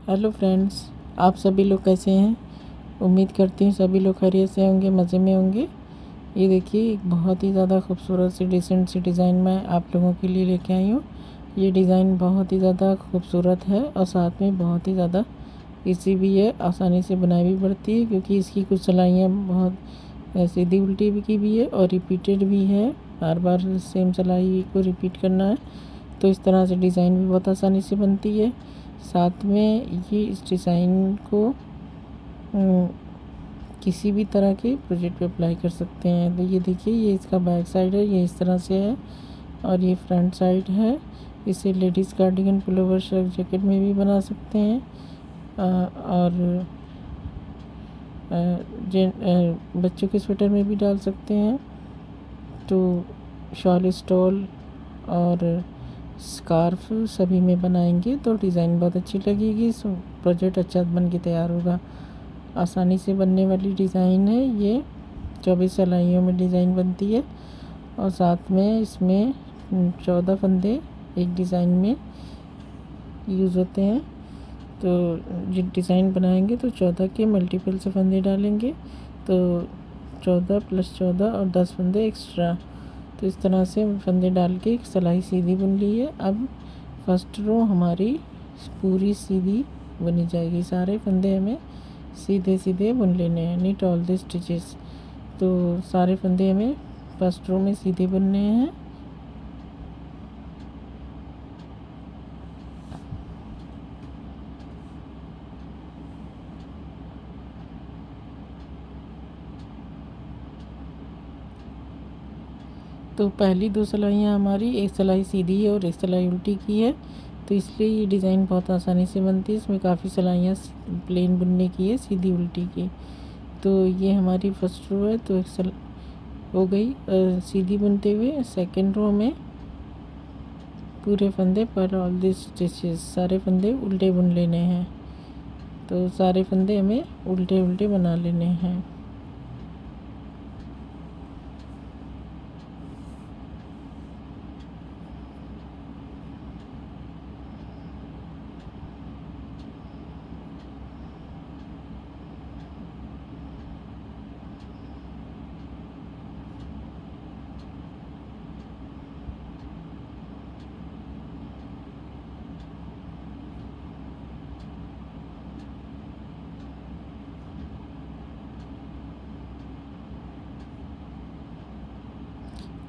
Hello friends, आप सभी लोग कैसे हैं। उम्मीद करती हूँ सभी लोग खैरियत से होंगे, मज़े में होंगे। ये देखिए, एक बहुत ही ज़्यादा खूबसूरत सी डिसेंट सी डिज़ाइन मैं आप लोगों के लिए लेके आई हूँ। ये डिज़ाइन बहुत ही ज़्यादा खूबसूरत है और साथ में बहुत ही ज़्यादा इजी भी है, आसानी से बनाई भी पड़ती है क्योंकि इसकी कुछ सिलाइयाँ बहुत सीधी उल्टी भी की भी है और रिपीटेड भी है। बार बार सेम सिलाई को रिपीट करना है, तो इस तरह से डिज़ाइन भी बहुत आसानी से बनती है। साथ में ये इस डिज़ाइन को किसी भी तरह के प्रोजेक्ट पे अप्लाई कर सकते हैं। तो ये देखिए, ये इसका बैक साइड है, ये इस तरह से है और ये फ्रंट साइड है। इसे ladies cardigan, pullover, shirt, jacket में भी बना सकते हैं और बच्चों के स्वेटर में भी डाल सकते हैं। तो शॉल, स्टॉल और स्कार्फ सभी में बनाएंगे तो डिज़ाइन बहुत अच्छी लगेगी। सो प्रोजेक्ट अच्छा बन के तैयार होगा। आसानी से बनने वाली डिज़ाइन है ये। 24 सिलाइयों में डिज़ाइन बनती है और साथ में इसमें 14 फंदे एक डिज़ाइन में यूज़ होते हैं। तो जो डिज़ाइन बनाएंगे तो 14 के मल्टीपल से फंदे डालेंगे, तो 14 + 14 और 10 फंदे एक्स्ट्रा। तो इस तरह से फंदे डाल के एक सिलाई सीधी बुन ली है। अब फर्स्ट रो हमारी पूरी सीधी बुनी जाएगी। सारे फंदे हमें सीधे सीधे बुन लेने हैं, नीट ऑल द स्टिचेस। तो सारे फंदे हमें फर्स्ट रो में सीधे बुनने हैं। तो पहली 2 सिलाइयाँ हमारी, एक सिलाई सीधी है और एक सिलाई उल्टी की है, तो इसलिए ये डिज़ाइन बहुत आसानी से बनती है। इसमें काफ़ी सिलाइयाँ प्लेन बुनने की है, सीधी उल्टी की। तो ये हमारी फर्स्ट रो है, तो एक हो गई सीधी बुनते हुए। सेकंड रो में पूरे फंदे पर ऑल दिस स्टिचेस, सारे फंदे उल्टे बुन लेने हैं। तो सारे फंदे हमें उल्टे उल्टे बना लेने हैं।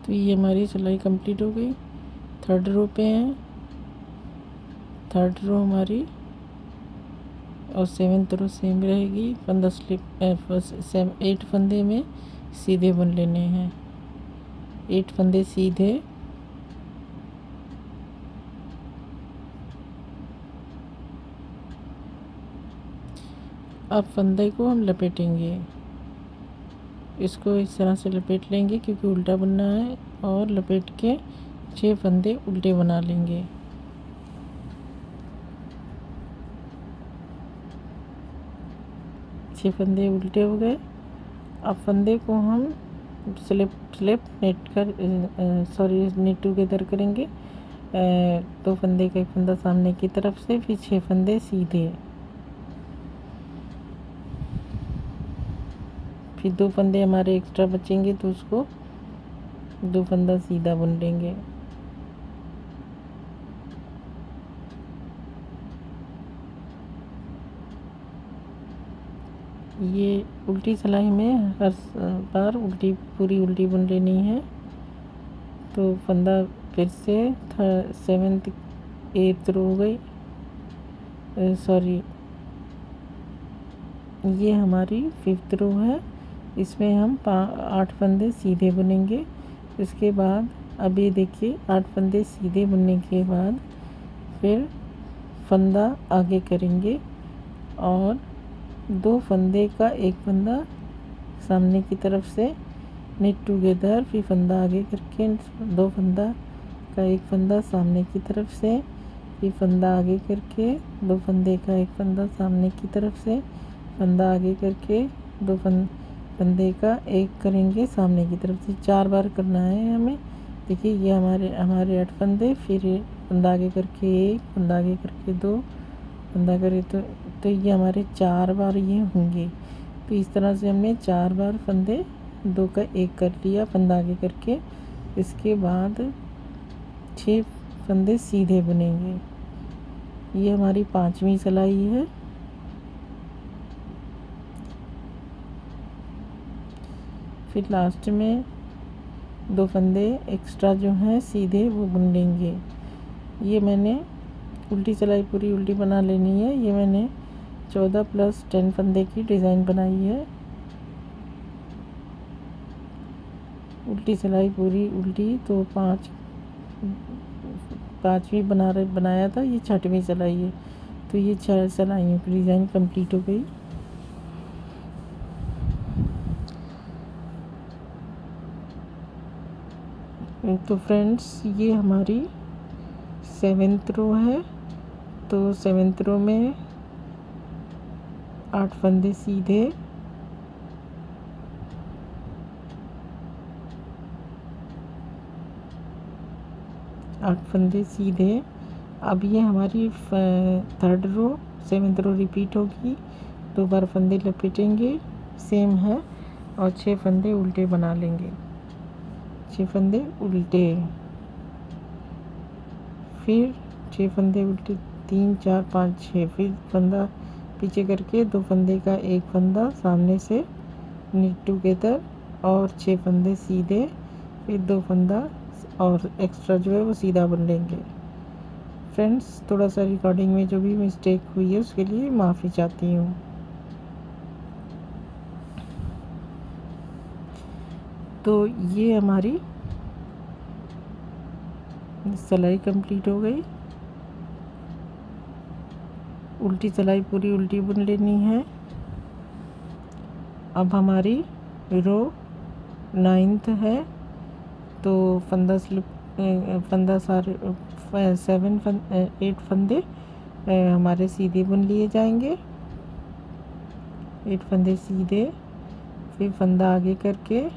तो ये हमारी सिलाई कंप्लीट हो गई। थर्ड रो पे हैं, थर्ड रो हमारी और 7th रो सेम रहेगी। 15 स्लिप 8 फंदे में सीधे बुन लेने हैं, 8 फंदे सीधे। अब फंदे को हम लपेटेंगे, इसको इस तरह से लपेट लेंगे क्योंकि उल्टा बुनना है, और लपेट के 6 फंदे उल्टे बना लेंगे। छः फंदे उल्टे हो गए। अब फंदे को हम स्लिप नेट कर नेट टुगेदर करेंगे। 2 फंदे का एक फंदा सामने की तरफ से, फिर 6 फंदे सीधे, फिर 2 फंदे हमारे एक्स्ट्रा बचेंगे तो उसको 2 फंदा सीधा बुन लेंगे। ये उल्टी सिलाई में हर बार पूरी उल्टी बुन लेनी है। तो फंदा फिर से 7th 8th रो हो गई, ये हमारी 5th रो है। इसमें हम 8 फंदे सीधे बुनेंगे। इसके बाद अब ये देखिए, 8 फंदे सीधे बुनने के बाद फिर फंदा आगे करेंगे और 2 फंदे का एक फंदा सामने की तरफ से निट टुगेदर, फिर फंदा आगे करके 2 फंदा का एक फंदा सामने की तरफ से, फिर फंदा आगे करके 2 फंदे का एक फंदा सामने की तरफ से, फंदा आगे करके 2 फंदे का एक करेंगे सामने की तरफ से। 4 बार करना है हमें। देखिए, ये हमारे 8 फंदे, फिर फंदा आगे करके 1, फंदा आगे करके 2 फंदा करें तो ये हमारे 4 बार ये होंगे। तो इस तरह से हमने 4 बार फंदे 2 का 1 कर लिया फंदा आगे करके। इसके बाद 6 फंदे सीधे बुनेंगे। ये हमारी 5वीं सिलाई है। फिर लास्ट में 2 फंदे एक्स्ट्रा जो हैं सीधे वो बुन लेंगे। ये मैंने उल्टी सिलाई पूरी उल्टी बना लेनी है। ये मैंने 14 + 10 फंदे की डिज़ाइन बनाई है। उल्टी सिलाई पूरी उल्टी तो 5वीं बनाया था। ये 6वीं सिलाई है। तो ये 6 सिलाइयों की डिज़ाइन कंप्लीट हो गई। तो फ्रेंड्स ये हमारी 7th रो है। तो 7th रो में 8 फंदे सीधे, 8 फंदे सीधे। अब ये हमारी 3rd रो 7th रो रिपीट होगी। 2 बार फंदे लपेटेंगे सेम है और 6 फंदे उल्टे बना लेंगे। 6 फंदे उल्टे, फिर 6 फंदे उल्टे 3 4 5 6। फिर फंदा पीछे करके 2 फंदे का 1 फंदा सामने से नीट टुगेदर और 6 फंदे सीधे। फिर 2 फंदा और एक्स्ट्रा जो है वो सीधा बुन लेंगे। फ्रेंड्स थोड़ा सा रिकॉर्डिंग में जो भी मिस्टेक हुई है उसके लिए माफ़ी चाहती हूँ। तो ये हमारी सिलाई कंप्लीट हो गई। उल्टी सिलाई पूरी उल्टी बुन लेनी है। अब हमारी रो 9th है। तो फंदा सारे 8 फंदे हमारे सीधे बुन लिए जाएंगे। 8 फंदे सीधे, फिर फंदा आगे करके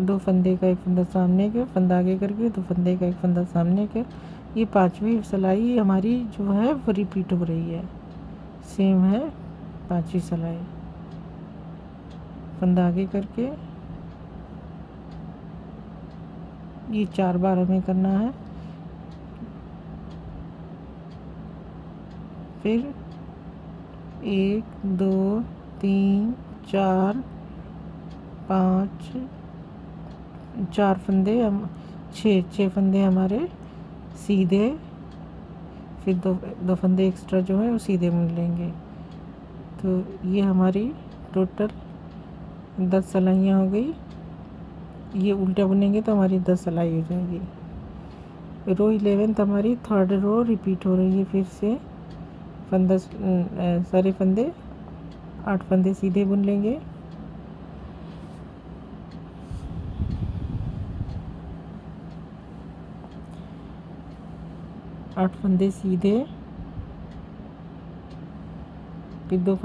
2 फंदे का 1 फंदा सामने के, फंदा आगे करके 2 फंदे का 1 फंदा सामने के। ये 5वीं सिलाई हमारी जो है वो रिपीट हो रही है, सेम है 5वीं सिलाई। फंदा आगे करके ये 4 बार हमें करना है। फिर 1 2 3 4 5 4 फंदे हम 6 फंदे हमारे सीधे, फिर 2 फंदे एक्स्ट्रा जो है वो सीधे बुन लेंगे। तो ये हमारी टोटल 10 सिलाइयाँ हो गई। ये उल्टा बुनेंगे तो हमारी 10 सिलाई हो जाएगी। रो 11th हमारी 3rd रो रिपीट हो रही है। फिर से फंदा सारे फंदे 8 फंदे सीधे बुन लेंगे। आठ फंदे सीधे, फिर 2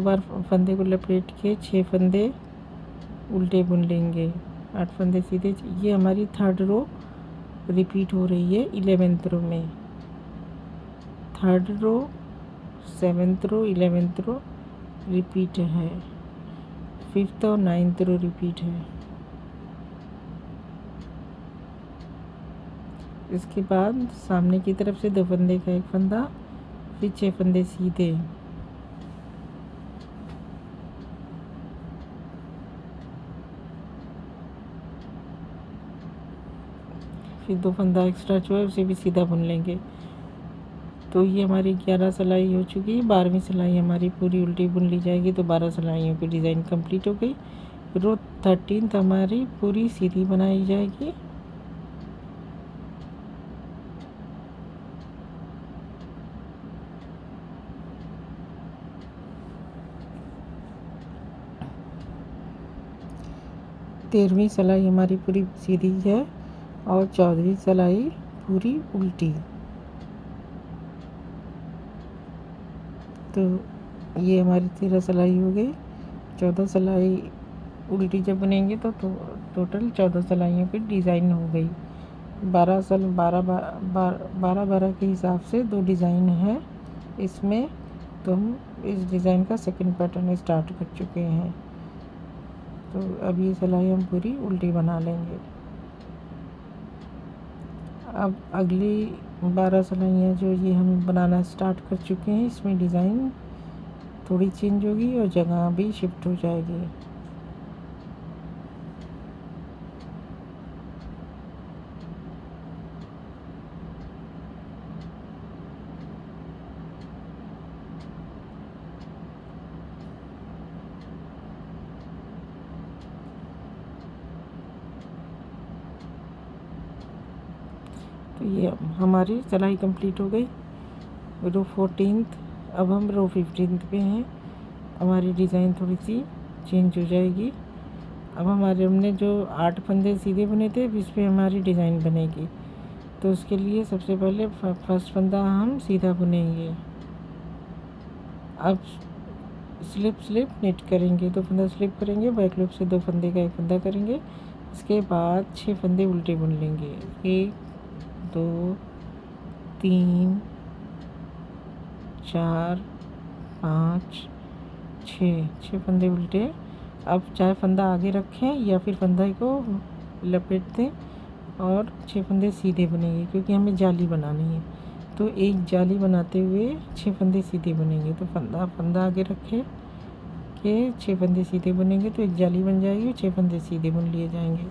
बार फंदे को लपेट के 6 फंदे उल्टे बुन लेंगे। 8 फंदे सीधे। ये हमारी 3rd रो रिपीट हो रही है 11th रो में। 3rd रो 7th रो 11th रो रिपीट है। 5th और 9th रो रिपीट है। इसके बाद सामने की तरफ से 2 फंदे का 1 फंदा, फिर 6 फंदे सीधे। फिर 2 फंदा एक्स्ट्रा जो है उसे भी सीधा बुन लेंगे। तो ये हमारी 11 सिलाई हो चुकी है। 12वीं सिलाई हमारी पूरी उल्टी बुन ली जाएगी। तो 12 सिलाइयों की डिज़ाइन कंप्लीट हो गई। रो 13th हमारी पूरी सीधी बनाई जाएगी। तेरहवीं सिलाई हमारी पूरी सीधी है और 14वीं सिलाई पूरी उल्टी। तो ये हमारी 13 सिलाई हो गई। 14 सिलाई उल्टी जब बनेंगे तो टोटल 14 सिलाइयों की डिज़ाइन हो गई। 12 के हिसाब से 2 डिज़ाइन है इसमें तो हम इस डिज़ाइन का सेकंड पैटर्न स्टार्ट कर चुके हैं। तो अब ये सिलाई हम पूरी उल्टी बना लेंगे। अब अगली 12 सिलाइयाँ जो ये हम बनाना स्टार्ट कर चुके हैं, इसमें डिज़ाइन थोड़ी चेंज होगी और जगह भी शिफ्ट हो जाएगी। तो ये हमारी सिलाई कंप्लीट हो गई। रो 14th, अब हम रो 15th पे हैं। हमारी डिज़ाइन थोड़ी सी चेंज हो जाएगी। अब हमने जो 8 फंदे सीधे बुने थे, अब इस पर हमारी डिज़ाइन बनेगी। तो उसके लिए सबसे पहले फर्स्ट फंदा हम सीधा बुनेंगे। अब स्लिप निट करेंगे, 2 फंदा स्लिप करेंगे, बैक लूप से 2 फंदे का 1 फंदा करेंगे। इसके बाद 6 फंदे उल्टे बुन लेंगे। 1 2 3 4 5 6 फंदे उल्टे। अब चाहे फंदा आगे रखें या फिर फंदे को लपेट दें और 6 फंदे सीधे बनेंगे, क्योंकि हमें जाली बनानी है। तो एक जाली बनाते हुए 6 फंदे सीधे बनेंगे। तो फंदा आगे रखे के 6 फंदे सीधे बुनेंगे तो एक जाली बन जाएगी, 6 फंदे सीधे बुन लिए जाएंगे।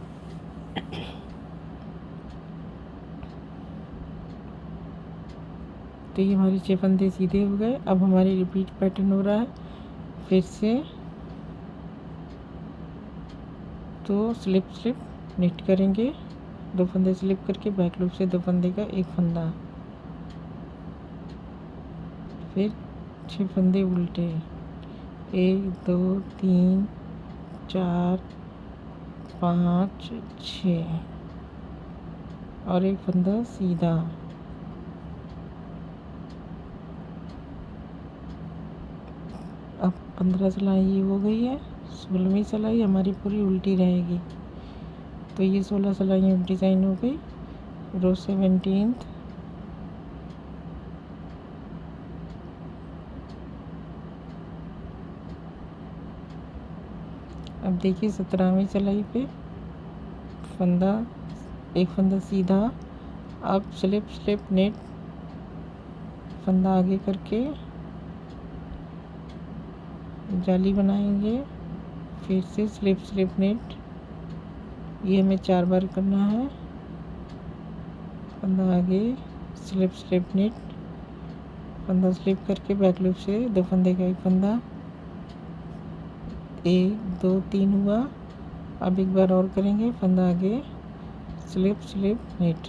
तो ये हमारे 6 फंदे सीधे हो गए। अब हमारी रिपीट पैटर्न हो रहा है फिर से। तो स्लिप निट करेंगे, 2 फंदे स्लिप करके बैक लूप से 2 फंदे का 1 फंदा, फिर 6 फंदे उल्टे। 1 2 3 4 5 6 और 1 फंदा सीधा। अब 15 सिलाई हो गई है। 16वीं सिलाई हमारी पूरी उल्टी रहेगी। तो ये 16 सिलाइयाँ डिज़ाइन हो गई। रो 17th, अब देखिए 17वीं सिलाई पे फंदा 1 फंदा सीधा। अब स्लिप नेट, फंदा आगे करके जाली बनाएंगे, फिर से स्लिप नेट। ये हमें 4 बार करना है। फंदा आगे, स्लिप नेट, फंदा स्लिप करके बैक लूप से 2 फंदे का 1 फंदा। 1 2 3 हुआ। अब एक बार और करेंगे, फंदा आगे, स्लिप नेट।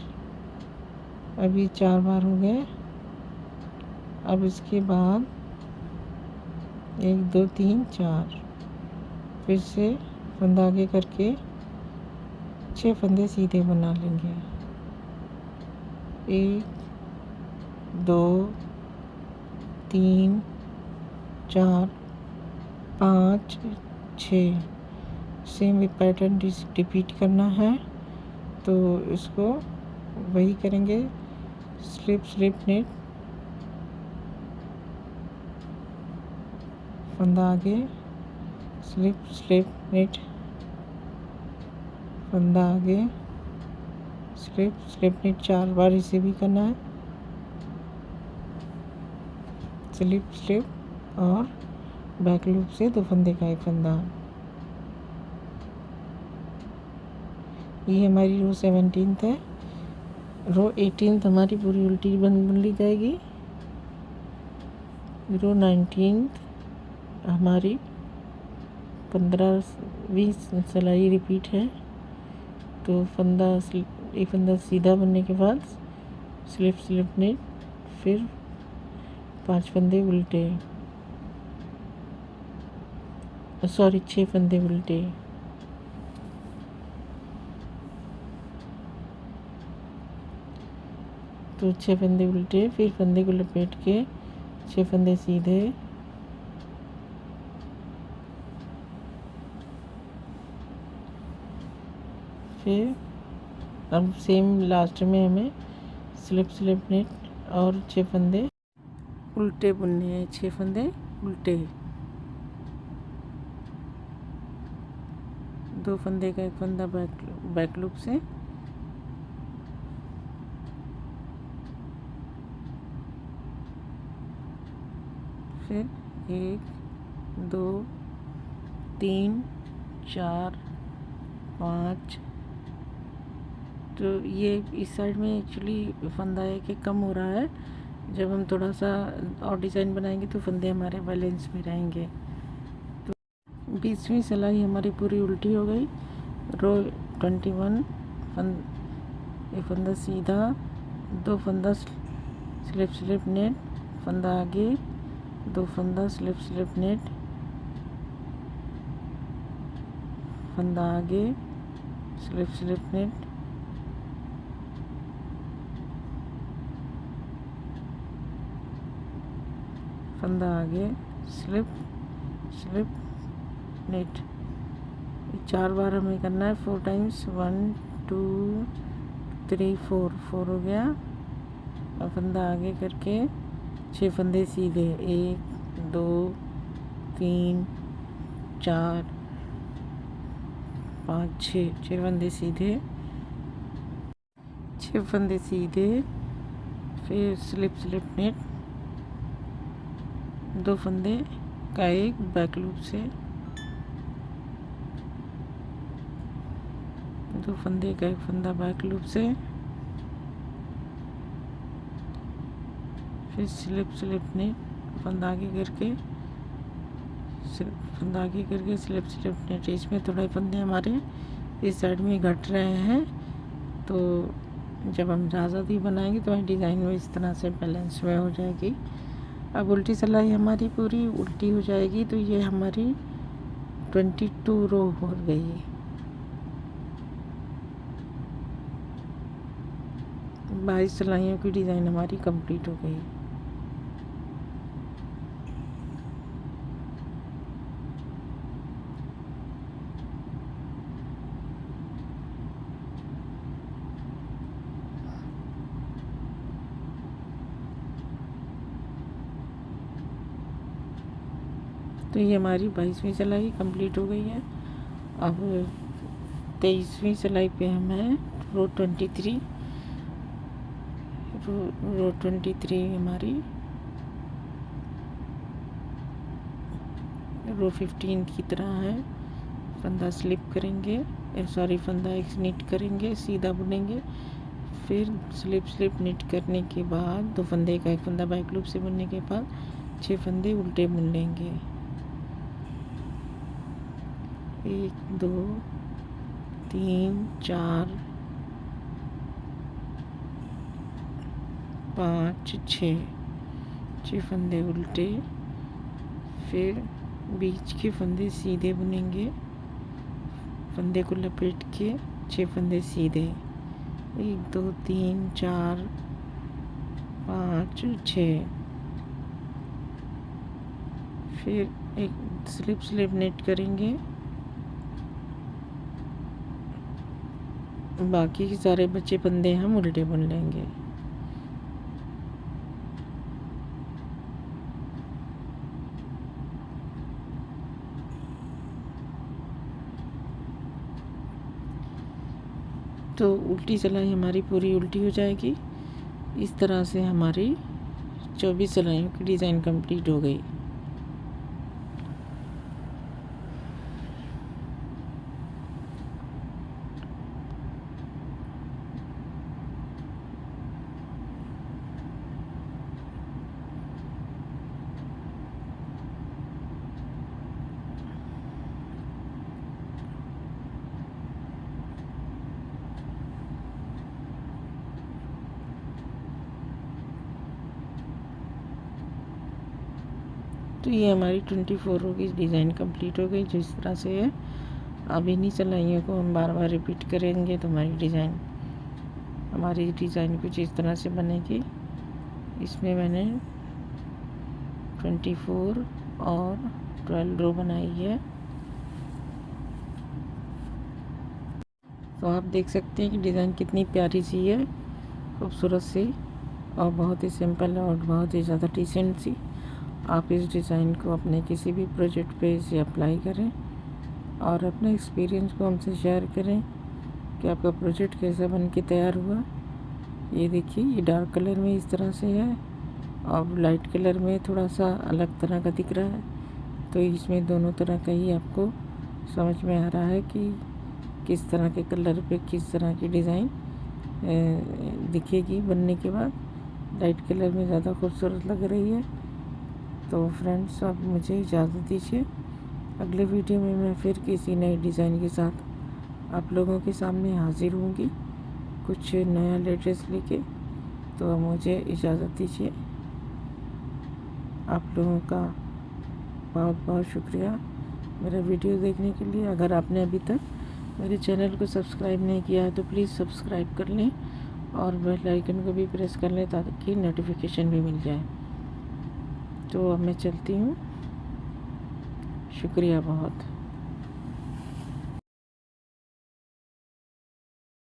अब ये 4 बार हो गए। अब इसके बाद 1 2 3 4 फिर से फंदा आगे करके 6 फंदे सीधे बना लेंगे। 1 2 3 4 5 6 सेम पैटर्न रिपीट करना है। तो इसको वही करेंगे, स्लिप नेट, फंदा आगे, स्लिप नेट, फंदा आगे, स्लिप नेट 4 बार इसे भी करना है। स्लिप और बैक लूप से 2 फंदे का 1 फंदा। ये हमारी रो 17th है। रो 18th हमारी पूरी उल्टी बन ली जाएगी। रो 19th हमारी 15वीं सिलाई रिपीट है। तो एक फंदा सीधा बनने के बाद स्लिप नेट, फिर 5 फंदे उल्टे, 6 फंदे उल्टे। तो 6 फंदे उल्टे, फिर फंदे को लपेट के 6 फंदे सीधे, फिर अब सेम लास्ट में हमें स्लिप नेट और 6 फंदे उल्टे बुनने हैं, 6 फंदे उल्टे, 2 फंदे का एक फंदा बैक लूप से, फिर 1 2 3 4 5। तो ये इस साइड में एक्चुअली फंदा है कि कम हो रहा है, जब हम थोड़ा सा और डिज़ाइन बनाएंगे तो फंदे हमारे बैलेंस में रहेंगे। तो 20वीं सिलाई हमारी पूरी उल्टी हो गई। रो 21 एक फंदा सीधा, 2 फंदा स्लिप नेट, फंदा आगे, 2 फंदा स्लिप नेट, फंदा आगे, स्लिप नेट, फंदा आगे, स्लिप नेट। 4 बार हमें करना है, 4 टाइम्स, 1 2 3 4 4 हो गया। और फंदा आगे करके 6 फंदे सीधे, 1 2 3 4 5 6 फंदे सीधे, 6 फंदे सीधे, फिर स्लिप नेट, 2 फंदे का एक बैक लूप से, 2 फंदे का एक फंदा बैक लूप से, फिर स्लिप नेट, फंदा आगे करके स्लिप नेट। इसमें थोड़े फंदे हमारे इस साइड में घट रहे हैं, तो जब हम ज़्यादा बनाएंगे तो डिज़ाइन में इस तरह से बैलेंस में हो जाएगी। अब उल्टी सिलाई हमारी पूरी उल्टी हो जाएगी, तो ये हमारी 22 रो हो गई। 22 सिलाइयों की डिज़ाइन हमारी कंप्लीट हो गई। तो ये हमारी 22वीं सिलाई कंप्लीट हो गई है। अब 23वीं सिलाई पे हम हैं, रो 23। रो 23 हमारी रो 15 की तरह है। फंदा स्लिप करेंगे, फंदा एक निट करेंगे, सीधा बुनेंगे, फिर स्लिप निट करने के बाद 2 फंदे का एक फंदा बैक लूप से बुनने के बाद 6 फंदे उल्टे बुन लेंगे। 1 2 3 4 5 6 फंदे उल्टे, फिर बीच के फंदे सीधे बुनेंगे, फंदे को लपेट के 6 फंदे सीधे, 1 2 3 4 5 6। फिर एक स्लिप नेट करेंगे, बाकी के सारे बचे फंदे हम उल्टे बुन लेंगे। तो उल्टी सिलाई हमारी पूरी उल्टी हो जाएगी। इस तरह से हमारी 24 सिलाइयों की डिज़ाइन कंप्लीट हो गई। तो ये हमारी 24 रो की डिज़ाइन कंप्लीट हो गई, जिस तरह से है। अब इन्हीं सिलाइयों को हम बार बार रिपीट करेंगे तो हमारी डिज़ाइन कुछ इस तरह से बनेगी। इसमें मैंने 24 और 12 रो बनाई है। तो आप देख सकते हैं कि डिज़ाइन कितनी प्यारी सी है, खूबसूरत सी। और बहुत ही सिंपल और बहुत ही ज़्यादा डिसेंट सी। आप इस डिज़ाइन को अपने किसी भी प्रोजेक्ट पे इसे अप्लाई करें और अपने एक्सपीरियंस को हमसे शेयर करें कि आपका प्रोजेक्ट कैसा बन के तैयार हुआ। ये देखिए, ये डार्क कलर में इस तरह से है और लाइट कलर में थोड़ा सा अलग तरह का दिख रहा है। तो इसमें दोनों तरह का ही आपको समझ में आ रहा है कि किस तरह के कलर पे किस तरह की डिज़ाइन दिखेगी बनने के बाद। लाइट कलर में ज़्यादा खूबसूरत लग रही है। तो फ्रेंड्स, अब मुझे इजाज़त दीजिए। अगले वीडियो में मैं फिर किसी नए डिज़ाइन के साथ आप लोगों के सामने हाजिर होंगी, कुछ नया लेटेस्ट लेके। तो मुझे इजाज़त दीजिए। आप लोगों का बहुत बहुत शुक्रिया मेरा वीडियो देखने के लिए। अगर आपने अभी तक मेरे चैनल को सब्सक्राइब नहीं किया है तो प्लीज़ सब्सक्राइब कर लें और बेल आइकन को भी प्रेस कर लें ताकि नोटिफिकेशन भी मिल जाए। तो अब मैं चलती हूँ। शुक्रिया बहुत।